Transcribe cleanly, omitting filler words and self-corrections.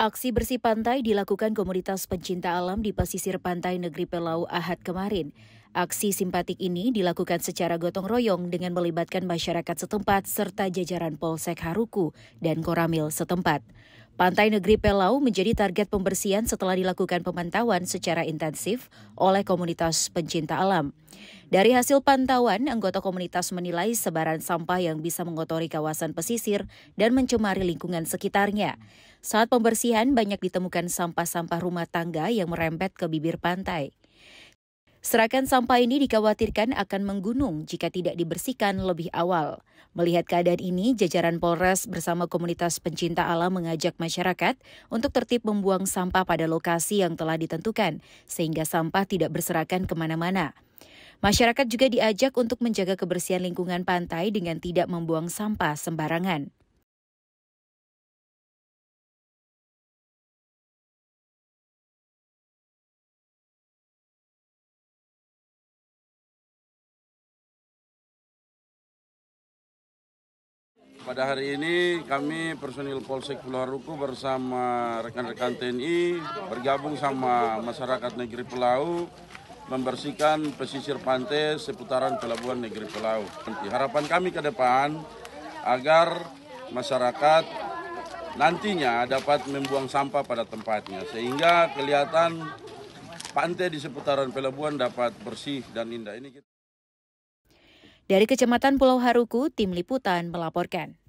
Aksi bersih pantai dilakukan komunitas pencinta alam di pesisir pantai Negeri Pelau Ahad kemarin. Aksi simpatik ini dilakukan secara gotong royong dengan melibatkan masyarakat setempat serta jajaran Polsek Haruku dan Koramil setempat. Pantai Negeri Pelau menjadi target pembersihan setelah dilakukan pemantauan secara intensif oleh komunitas pencinta alam. Dari hasil pantauan, anggota komunitas menilai sebaran sampah yang bisa mengotori kawasan pesisir dan mencemari lingkungan sekitarnya. Saat pembersihan, banyak ditemukan sampah-sampah rumah tangga yang merembet ke bibir pantai. Serakan sampah ini dikhawatirkan akan menggunung jika tidak dibersihkan lebih awal. Melihat keadaan ini, jajaran Polres bersama komunitas pencinta alam mengajak masyarakat untuk tertib membuang sampah pada lokasi yang telah ditentukan, sehingga sampah tidak berserakan kemana-mana. Masyarakat juga diajak untuk menjaga kebersihan lingkungan pantai dengan tidak membuang sampah sembarangan. Pada hari ini kami personil Polsek Pulau Haruku bersama rekan-rekan TNI bergabung sama masyarakat Negeri Pelau membersihkan pesisir pantai seputaran pelabuhan Negeri Pelau. Harapan kami ke depan agar masyarakat nantinya dapat membuang sampah pada tempatnya sehingga kelihatan pantai di seputaran pelabuhan dapat bersih dan indah. Dari Kecamatan Pulau Haruku, Tim Liputan melaporkan.